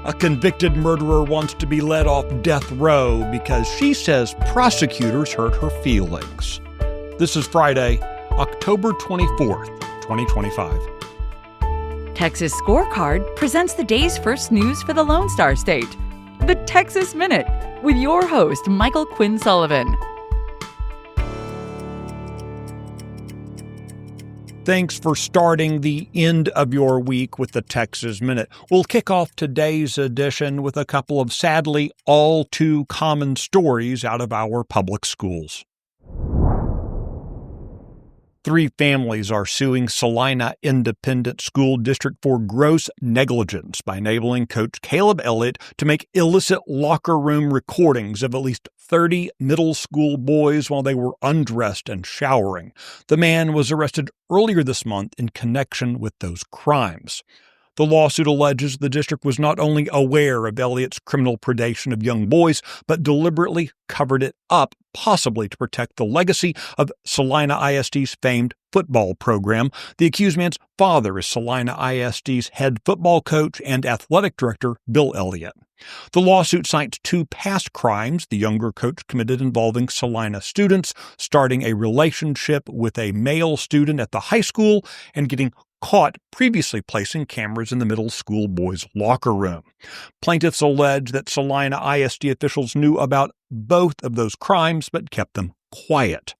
A convicted murderer wants to be let off death row because she says prosecutors hurt her feelings. This is Friday, October 24th, 2025. Texas Scorecard presents the day's first news for the Lone Star State. The Texas Minute, with your host, Michael Quinn Sullivan. Thanks for starting the end of your week with the Texas Minute. We'll kick off today's edition with a couple of sadly all too common stories out of our public schools. 3 families are suing Salina Independent School District for gross negligence by enabling Coach Caleb Elliott to make illicit locker room recordings of at least 30 middle school boys while they were undressed and showering. The man was arrested earlier this month in connection with those crimes. The lawsuit alleges the district was not only aware of Elliott's criminal predation of young boys, but deliberately covered it up, possibly to protect the legacy of Salina ISD's famed football program. The accused man's father is Salina ISD's head football coach and athletic director, Bill Elliott. The lawsuit cites 2 past crimes the younger coach committed involving Salina students, starting a relationship with a male student at the high school and getting caught previously placing cameras in the middle school boys' locker room. Plaintiffs allege that Salina ISD officials knew about both of those crimes but kept them quiet.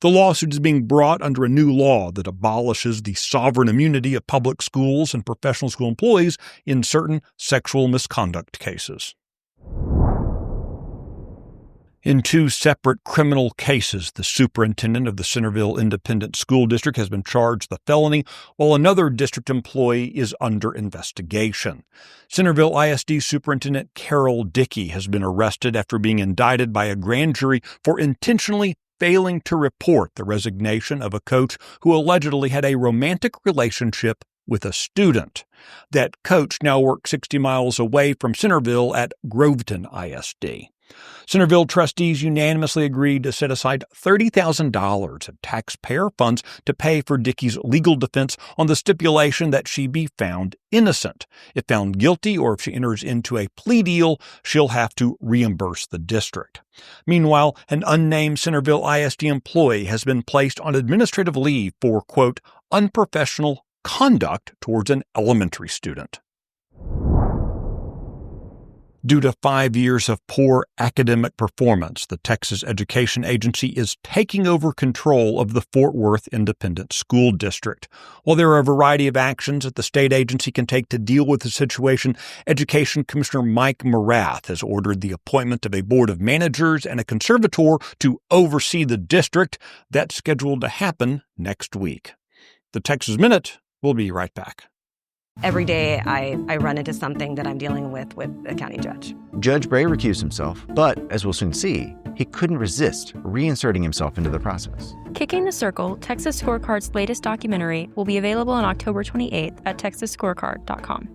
The lawsuit is being brought under a new law that abolishes the sovereign immunity of public schools and professional school employees in certain sexual misconduct cases. In 2 separate criminal cases, the superintendent of the Centerville Independent School District has been charged with a felony, while another district employee is under investigation. Centerville ISD Superintendent Carol Dickey has been arrested after being indicted by a grand jury for intentionally failing to report the resignation of a coach who allegedly had a romantic relationship with a student. That coach now works 60 miles away from Centerville at Groveton ISD. Centerville trustees unanimously agreed to set aside $30,000 of taxpayer funds to pay for Dickey's legal defense on the stipulation that she be found innocent. If found guilty or if she enters into a plea deal, she'll have to reimburse the district. Meanwhile, an unnamed Centerville ISD employee has been placed on administrative leave for, quote, unprofessional conduct towards an elementary student. Due to 5 years of poor academic performance, the Texas Education Agency is taking over control of the Fort Worth Independent School District. While there are a variety of actions that the state agency can take to deal with the situation, Education Commissioner Mike Morath has ordered the appointment of a board of managers and a conservator to oversee the district. That's scheduled to happen next week. The Texas Minute will be right back. Every day I run into something that I'm dealing with a county judge. Judge Bray recused himself, but as we'll soon see, he couldn't resist reinserting himself into the process. Kicking the Circle, Texas Scorecard's latest documentary, will be available on October 28th at texasscorecard.com.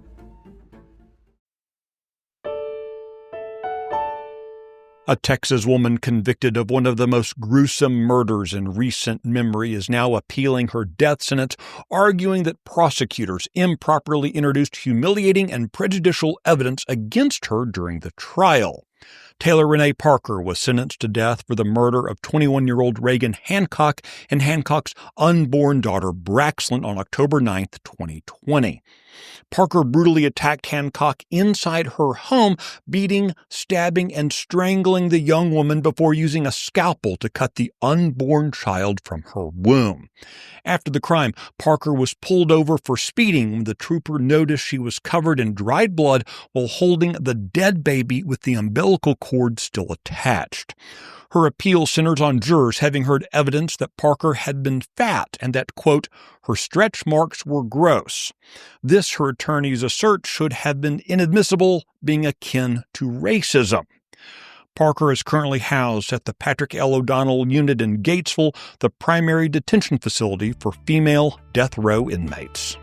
A Texas woman convicted of one of the most gruesome murders in recent memory is now appealing her death sentence, arguing that prosecutors improperly introduced humiliating and prejudicial evidence against her during the trial. Taylor Renee Parker was sentenced to death for the murder of 21-year-old Reagan Hancock and Hancock's unborn daughter Braxlyn on October 9, 2020. Parker brutally attacked Hancock inside her home, beating, stabbing, and strangling the young woman before using a scalpel to cut the unborn child from her womb. After the crime, Parker was pulled over for speeding when the trooper noticed she was covered in dried blood while holding the dead baby with the umbilical cord still attached. Her appeal centers on jurors having heard evidence that Parker had been fat and that, quote, her stretch marks were gross. This, her attorneys assert, should have been inadmissible, being akin to racism. Parker is currently housed at the Patrick L. O'Donnell Unit in Gatesville, the primary detention facility for female death row inmates.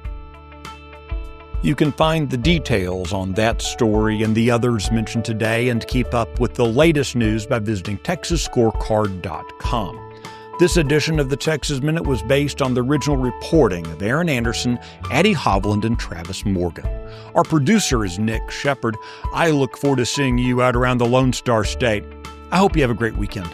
You can find the details on that story and the others mentioned today and keep up with the latest news by visiting TexasScorecard.com. This edition of the Texas Minute was based on the original reporting of Aaron Anderson, Addie Hovland, and Travis Morgan. Our producer is Nick Shepard. I look forward to seeing you out around the Lone Star State. I hope you have a great weekend.